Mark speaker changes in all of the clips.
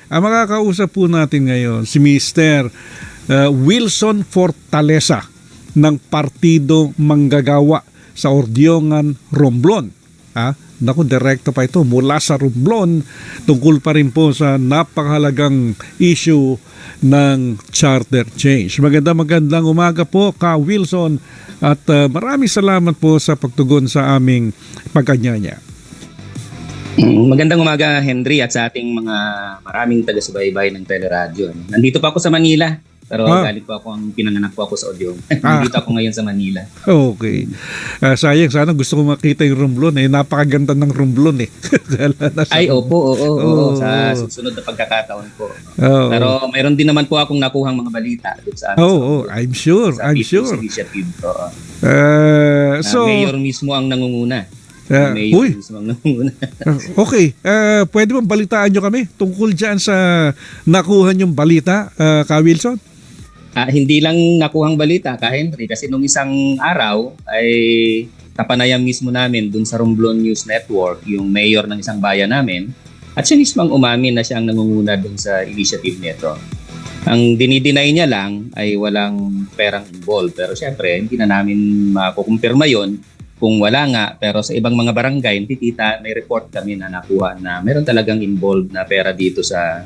Speaker 1: ang makakausap po natin ngayon si Mr. Wilson Fortaleza ng Partido Manggagawa sa Ordiongan, Romblon. Naku, direkta pa ito mula sa Romblon tungkol pa rin po sa napakahalagang issue ng charter change. Magandang umaga po ka Wilson at maraming salamat po sa pagtugon sa aming pagkanyaya.
Speaker 2: Magandang umaga Henry at sa ating mga maraming taga-subaybay ng Teleradyo. Nandito pa ako sa Manila. Pero galing po ako, pinanganak po ako sa Odyong. Nandito ako ngayon sa Manila.
Speaker 1: Okay. Sayang, sana gusto ko makita yung Romblon eh. Napakaganda ng Romblon eh.
Speaker 2: Ay, opo. Sa susunod na pagkakataon po. Pero mayroon din naman po akong nakuhang mga balita doon sa
Speaker 1: I'm sure.
Speaker 2: People's Initiative.
Speaker 1: So,
Speaker 2: Mayor mismo ang nangunguna.
Speaker 1: Okay. Pwede bang balitaan nyo kami tungkol dyan sa nakuha nyong balita, ka Wilson?
Speaker 2: Hindi lang nakuhang balita ka Henry kasi nung isang araw ay kapanayan mismo namin dun sa Romblon News Network yung mayor ng isang bayan namin at siya mismo ang umamin na siya ang nangunguna dun sa initiative nito. Ang dinideny niya lang ay walang perang involved pero syempre hindi na namin makukumpirma yon kung wala nga pero sa ibang mga barangay tita may report kami na nakuha na meron talagang involved na pera dito sa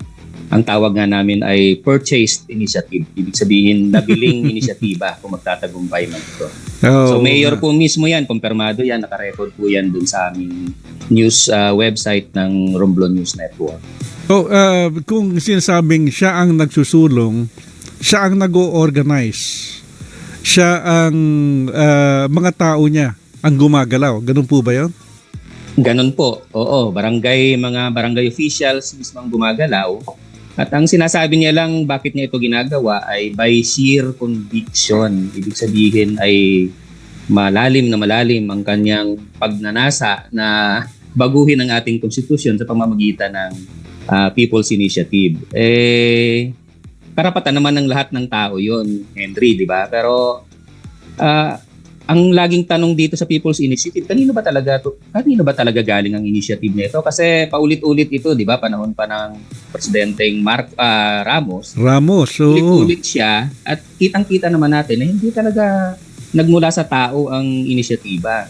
Speaker 2: ang tawag nga namin ay purchased initiative. Ibig sabihin, nabiling inisyatiba kung magtatagumpay man ito. So, mayor po mismo yan, kumpirmado yan, nakarecord po yan dun sa aming news website ng Romblon News Network.
Speaker 1: Kung sinasabing siya ang nagsusulong, siya ang nag-o-organize, siya ang mga tao niya ang gumagalaw. Ganun po ba yun?
Speaker 2: Ganun po. Oo, mga barangay officials mismo ang gumagalaw. At ang sinasabi niya lang bakit niya ito ginagawa ay by sheer conviction. Ibig sabihin ay malalim ang kanyang pagnanasa na baguhin ang ating konstitusyon sa pamamagitan ng People's Initiative. Karapatan naman ng lahat ng tao yon, Henry, di ba? Pero ang laging tanong dito sa People's Initiative, kanino ba talaga galing ang initiative nito? Kasi paulit-ulit ito, 'di ba? Panahon pa ng presidenteng Ramos.
Speaker 1: So
Speaker 2: ulit-ulit siya at kitang-kita naman natin na hindi talaga nagmula sa tao ang inisyatiba.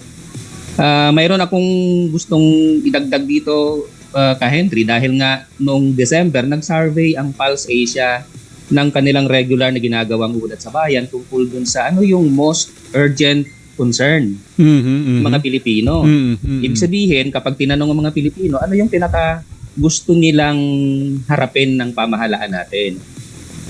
Speaker 2: Mayroon akong gustong idagdag dito ka Henry dahil nga noong December nag-survey ang Pulse Asia ng kanilang regular na ginagawang ulat sa bayan tungkol dun sa ano yung most urgent concern mga Pilipino. Ibig sabihin, kapag tinanong ang mga Pilipino, ano yung pinaka gusto nilang harapin ng pamahalaan natin?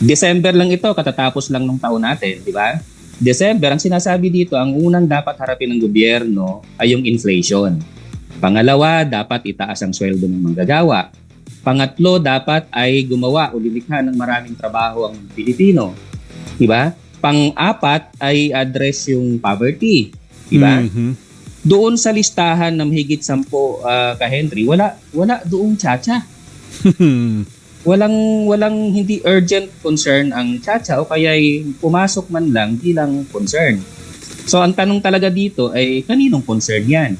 Speaker 2: December lang ito, katatapos lang ng taon natin, di ba? December, ang sinasabi dito, ang unang dapat harapin ng gobyerno ay yung inflation. Pangalawa, dapat itaas ang sweldo ng manggagawa. Pangatlo, dapat ay gumawa o lilikha ng maraming trabaho ang Pilipino. Diba? Pang-apat ay address yung poverty. Diba? Doon sa listahan ng higit 10 ka Henry, wala doong tsa-tsa. Walang hindi urgent concern ang tsa-tsa o kaya pumasok man lang bilang concern. So ang tanong talaga dito ay kaninong concern yan?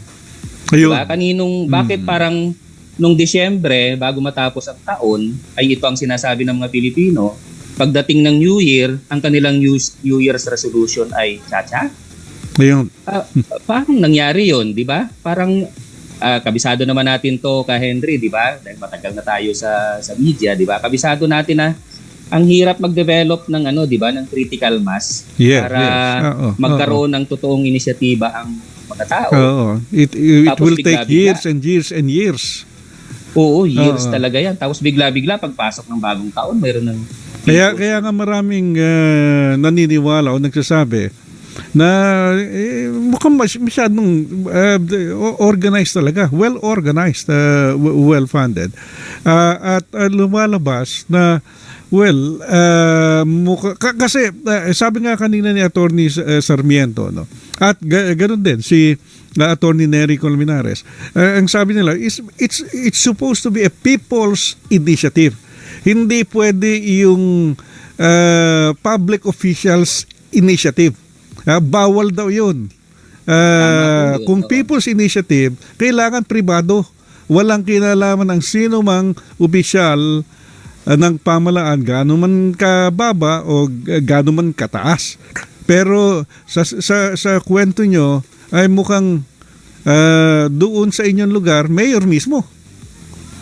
Speaker 2: Diba? Bakit parang nung Disyembre, bago matapos ang taon, ay ito ang sinasabi ng mga Pilipino, pagdating ng New Year, ang kanilang New Year's resolution ay tsa-tsa? Parang nangyari yun, di ba? Parang kabisado naman natin to ka Henry, di ba? Dahil matagal na tayo sa media, di ba? Kabisado natin na ang hirap mag-develop ng di ba, ng critical mass para magkaroon ng totoong inisyatiba ang mga tao.
Speaker 1: It will take years and years and years.
Speaker 2: Oo, years talaga yan. Tapos bigla-bigla pagpasok ng bagong taon, mayroon ng...
Speaker 1: Kaya nga maraming naniniwala o nagsasabi na mukhang masyadong organized talaga. Well-organized, well-funded. At lumalabas na kasi sabi nga kanina ni Attorney Sarmiento, no? At ganoon din si Attorney Nery Colmenares. Ang sabi nila is it's supposed to be a people's initiative. Hindi pwede yung public officials initiative. Bawal daw 'yun. Kung people's initiative, kailangan pribado. Walang kinalaman ng sino mang opisyal ng pamalaan, gaano man kababa o gaano man kataas. Pero sa kwento nyo ay mukhang doon sa inyong lugar, mayor mismo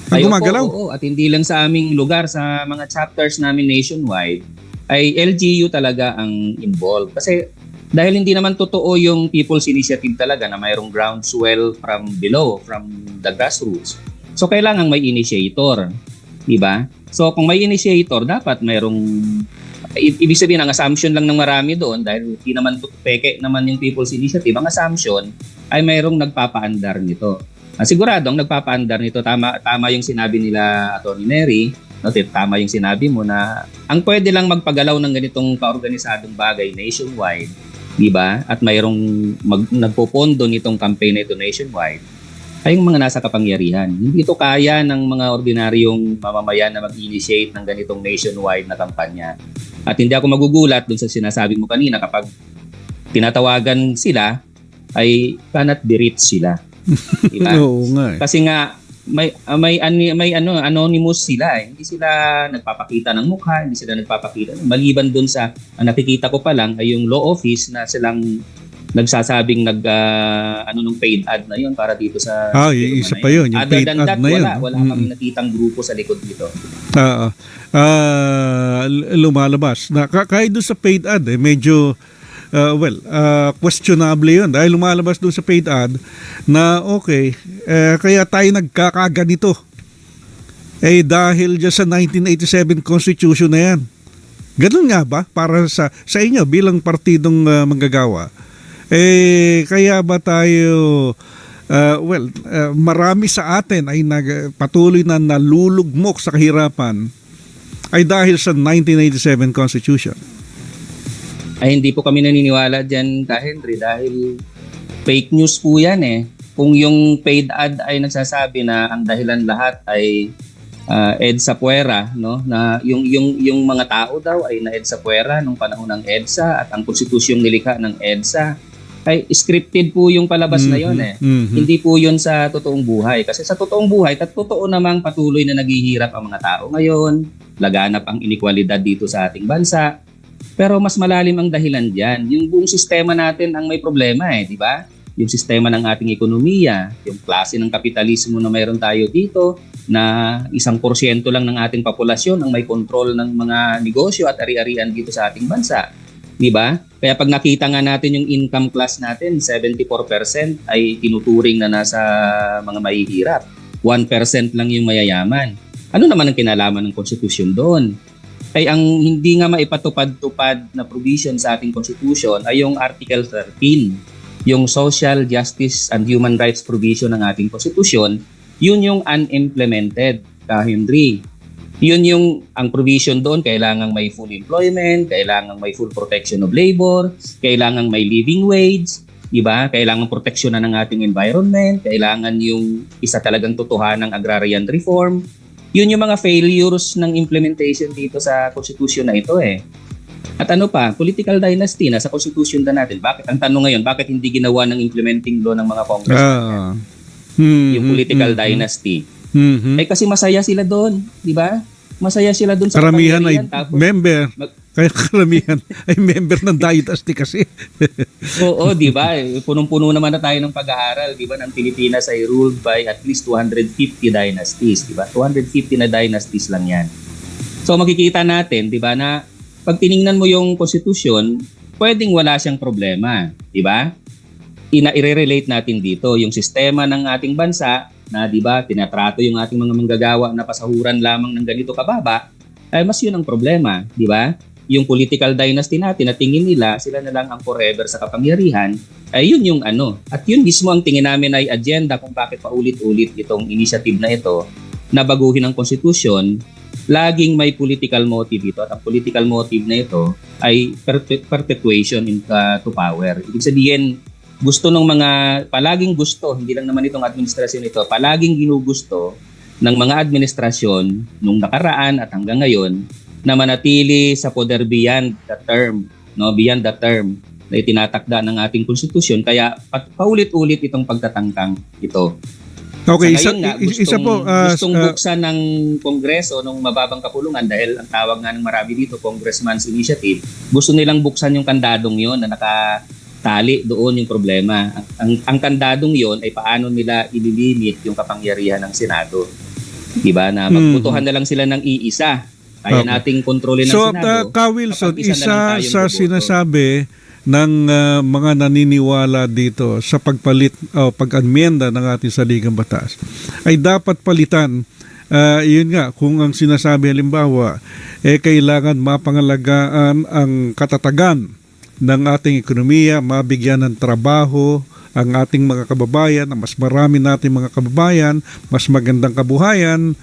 Speaker 1: ang gumagalaw.
Speaker 2: Oo, at hindi lang sa aming lugar, sa mga chapters namin nationwide, ay LGU talaga ang involved. Kasi dahil hindi naman totoo yung People's Initiative talaga na mayroong groundswell from below, from the grassroots. So kailangan may initiator, di ba? So kung may initiator, dapat mayroong ibig sabihin ang assumption lang ng marami doon dahil hindi naman peke naman yung People's Initiative. Ang assumption ay mayroong nagpapaandar nito. Sigurado ang nagpapaandar nito, tama yung sinabi nila Atty. Nery, no, tama yung sinabi mo na ang pwede lang magpagalaw ng ganitong kaorganisadong bagay nationwide, di ba? At mayroong nagpopondo nitong campaign na ito nationwide ay yung mga nasa kapangyarihan. Hindi ito kaya ng mga ordinaryong mamamayan na mag-initiate ng ganitong nationwide na kampanya. At hindi ako magugulat dun sa sinasabi mo kanina kapag tinatawagan sila ay cannot be reached sila. Diba?
Speaker 1: Oo nga.
Speaker 2: Kasi nga may anonymous sila eh. Hindi sila nagpapakita ng mukha, hindi sila nagpapakita. Maliban doon sa nakikita ko pa lang ay yung law office na silang nagsasabing nung paid ad na yun para dito sa
Speaker 1: isa pa yun, yung
Speaker 2: other
Speaker 1: paid
Speaker 2: than
Speaker 1: ad
Speaker 2: that,
Speaker 1: na yun.
Speaker 2: wala kami nakitang grupo sa likod dito.
Speaker 1: Lumalabas na kahit doon sa paid ad medyo questionable yun dahil lumalabas doon sa paid ad na kaya tayo nagkakaganito dahil dyan sa 1987 Constitution na yan. Ganun nga ba para sa inyo bilang partidong manggagawa? Kaya ba tayo marami sa atin ay patuloy na nalulugmok sa kahirapan ay dahil sa 1987 Constitution?
Speaker 2: Ay hindi po kami naniniwala dyan, Henry, dahil fake news po yan eh. Kung yung paid ad ay nagsasabi na ang dahilan lahat ay EDSA Puera, no? Na yung mga tao daw ay na EDSA Puera nung panahon ng EDSA at ang konstitusyong nilikha ng EDSA ay scripted po yung palabas na yon eh. Hindi po yun sa totoong buhay. Kasi sa totoong buhay, totoo namang patuloy na naghihirap ang mga tao ngayon, laganap ang inikwalidad dito sa ating bansa. Pero mas malalim ang dahilan diyan. Yung buong sistema natin ang may problema di ba? Yung sistema ng ating ekonomiya, yung klase ng kapitalismo na mayroon tayo dito, na 1% lang ng ating populasyon ang may kontrol ng mga negosyo at ari-arian dito sa ating bansa. Di ba? Kaya pag nakita nga natin yung income class natin, 74% ay tinuturing na nasa mga mahihirap. 1% lang yung mayayaman. Ano naman ang kinalaman ng konstitusyon doon? Ay ang hindi nga maipatupad-tupad na provision sa ating Constitution ay yung Article 13, yung Social Justice and Human Rights provision ng ating Constitution, yun yung unimplemented, Henry. Yun yung ang provision doon, kailangang may full employment, kailangang may full protection of labor, kailangang may living wage, di ba? Kailangang proteksyonan ng ating environment, kailangan yung isa talagang totohanang agrarian reform. Yun yung mga failures ng implementation dito sa Constitution na ito At ano pa, political dynasty na sa Constitution na natin. Bakit? Ang tanong ngayon, bakit hindi ginawa ng implementing law ng mga congressmen? Yung political dynasty. Kasi masaya sila doon, di ba? Masaya sila doon sa
Speaker 1: karamihan ay member. Kaya karamihan ay member ng dynasty kasi.
Speaker 2: Oo, di ba? Punong-puno naman na tayo ng pag-aaral, di ba? Ng Pilipinas ay ruled by at least 250 dynasties, di ba? 250 na dynasties lang yan. So makikita natin, di ba, na pag tiningnan mo yung konstitusyon, pwedeng wala siyang problema, di ba? I-relate natin dito yung sistema ng ating bansa na, di ba, tinatrato yung ating mga manggagawa na pasahuran lamang ng ganito kababa, ay mas yun ang problema, di ba? Yung political dynasty natin na tingin nila sila na lang ang forever sa kapangyarihan, ay yun yung At yun mismo ang tingin namin ay agenda kung bakit paulit-ulit itong initiative na ito na baguhin ang konstitusyon. Laging may political motive ito at ang political motive na ito ay perpetuation to power. Ibig sabihin, gusto ng mga, palaging gusto, hindi lang naman itong administrasyon ito, palaging ginugusto ng mga administrasyon nung nakaraan at hanggang ngayon na manatili sa poder beyond the term, beyond the term na itinatakda ng ating konstitusyon. Kaya paulit-ulit itong pagtatangkang ito.
Speaker 1: Okay,
Speaker 2: Sa ngayon nga,
Speaker 1: isa po,
Speaker 2: gustong buksan ng Kongreso nung mababang kapulungan dahil ang tawag nga ng marami dito, Congressman's Initiative, gusto nilang buksan yung kandadong yon na nakatali doon yung problema. Ang kandadong yon ay paano nila ililimit yung kapangyarihan ng Senado. Diba? Na magputuhan na lang sila ng iisa. Kaya nating kontrolin ng
Speaker 1: so,
Speaker 2: Senado.
Speaker 1: Ka Wilson,
Speaker 2: kapag isa na lang tayong
Speaker 1: sa
Speaker 2: boboto.
Speaker 1: sinasabi ng mga naniniwala dito sa pagpalit o pag-amyenda ng ating saligang batas ay dapat palitan. Yun nga, kung ang sinasabi halimbawa, kailangan mapangalagaan ang katatagan ng ating ekonomiya, mabigyan ng trabaho ang ating mga kababayan, mas marami nating mga kababayan, mas magandang kabuhayan.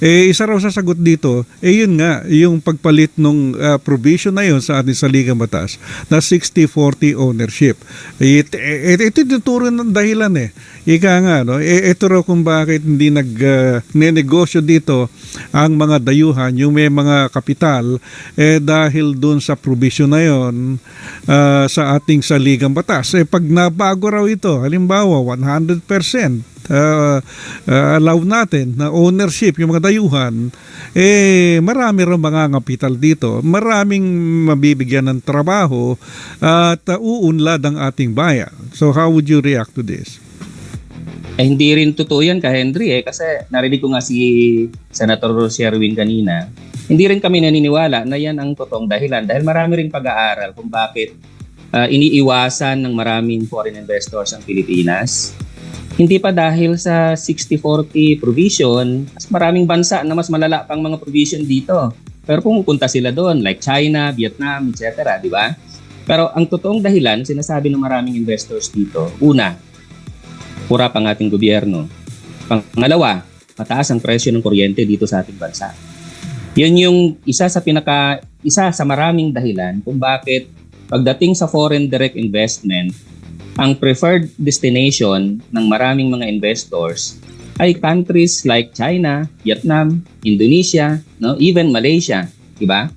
Speaker 1: Isa raw sa sagot dito, yun nga, yung pagpalit ng provision na yun sa ating saligang batas na 60-40 ownership. Ito tinuturo ng dahilan Ika nga, no? Ito raw kung bakit hindi nag-nenegosyo dito ang mga dayuhan, yung may mga kapital, dahil dun sa provision na yun sa ating saligang batas. Pag nabago raw ito, halimbawa 100%, allow natin na ownership yung mga dayuhan, marami rin mga kapital dito, maraming mabibigyan ng trabaho at uunlad ang ating bayan. So how would you react to this?
Speaker 2: Hindi rin totoo yan ka Henry kasi narinig ko nga si Senator Sherwin kanina. Hindi rin kami naniniwala na yan ang totoong dahilan dahil marami ring pag-aaral kung bakit iniiwasan ng maraming foreign investors ang Pilipinas. Hindi pa dahil sa 60-40 provision, mas maraming bansa na mas malala pang mga provision dito. Pero pumupunta sila doon like China, Vietnam, etc. Di ba? Pero ang totoong dahilan, sinasabi ng maraming investors dito, una, pura pang ating gobyerno. Pangalawa, mataas ang presyo ng kuryente dito sa ating bansa. Yun yung isa sa maraming dahilan kung bakit pagdating sa foreign direct investment, ang preferred destination ng maraming mga investors ay countries like China, Vietnam, Indonesia, no, even Malaysia, di ba?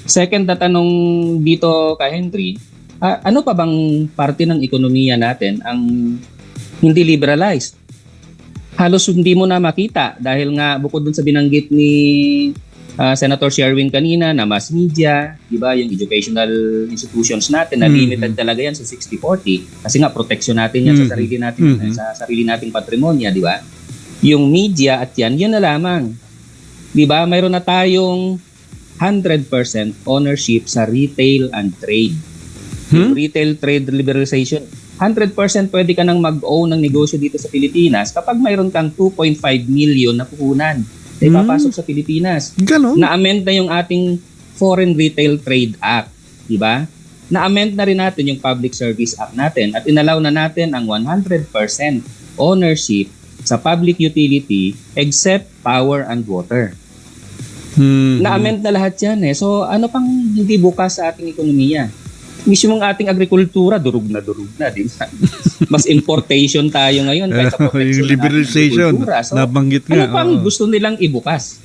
Speaker 2: Second na tanong dito kay Henry, ano pa bang parte ng ekonomiya natin ang hindi liberalized? Halos hindi mo na makita dahil nga bukod dun sa binanggit ni Senator Sherwin kanina na mass media, di ba, yung educational institutions natin na limited talaga yan sa 60-40 kasi nga protection natin yan sa sarili natin sa sarili nating patrimonya, di ba? Yung media at yan na lamang. Di ba? Mayroon na tayong 100% ownership sa retail and trade. Yung retail trade liberalization, 100% pwede ka nang mag-own ng negosyo dito sa Pilipinas kapag mayroon kang 2.5 million na puhunan na ipapasok sa Pilipinas.
Speaker 1: Ganon.
Speaker 2: Na-amend na yung ating Foreign Retail Trade Act, di ba? Na-amend na rin natin yung Public Service Act natin at inalaw na natin ang 100% ownership sa public utility except power and water. Na-amend na lahat yan So ano pang hindi bukas sa ating ekonomiya? Mismo ang ating agrikultura, durug na, di ba? Mas importation tayo ngayon kaysa protection
Speaker 1: yung liberalization,
Speaker 2: ng agrikultura. So,
Speaker 1: nabanggit nga.
Speaker 2: ano pang gusto nilang ibukas?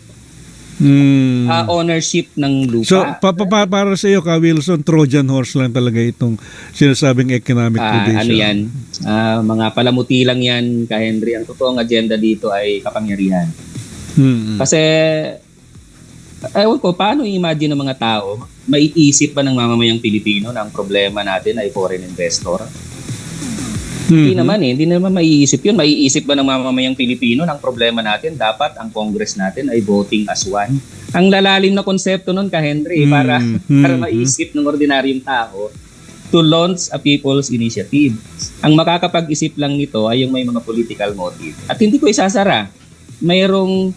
Speaker 2: Ownership ng lupa.
Speaker 1: So, para sa iyo, Ka Wilson, Trojan horse lang talaga itong sinasabing economic provision.
Speaker 2: Ano yan? Mga palamuti lang yan, Ka Henry. Ang totoong agenda dito ay kapangyarihan. Kasi, ewan ko, paano i-imagine ng mga tao, maiisip ba ng mamamayang Pilipino na ang problema natin ay foreign investor? Hindi naman maiisip yun. Maiisip ba ng mamamayang Pilipino na ang problema natin, dapat ang Congress natin ay voting as one? Ang lalalim na konsepto nun, Ka Henry, para maiisip ng ordinaryong tao to launch a people's initiative. Ang makakapag-isip lang nito ay yung may mga political motive. At hindi ko isasara. Mayroong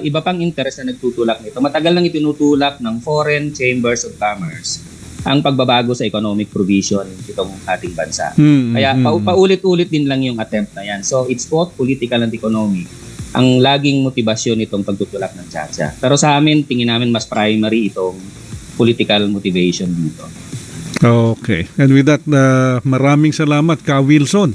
Speaker 2: iba pang interest na nagtutulak nito. Matagal nang itinutulak ng Foreign Chambers of Commerce ang pagbabago sa economic provision itong ating bansa. Kaya paulit-ulit din lang yung attempt na yan. So it's both political and economic ang laging motibasyon nitong pagtutulak ng Chacha. Pero sa amin, tingin namin mas primary itong political motivation dito.
Speaker 1: Okay. And with that, maraming salamat, Ka Wilson.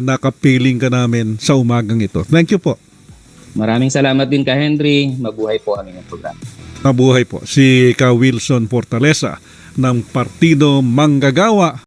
Speaker 1: Nakapiling ka namin sa umagang ito. Thank you po.
Speaker 2: Maraming salamat din, Ka Henry. Mabuhay po ang inyong programa.
Speaker 1: Mabuhay po si Ka Wilson Fortaleza ng Partido Manggagawa.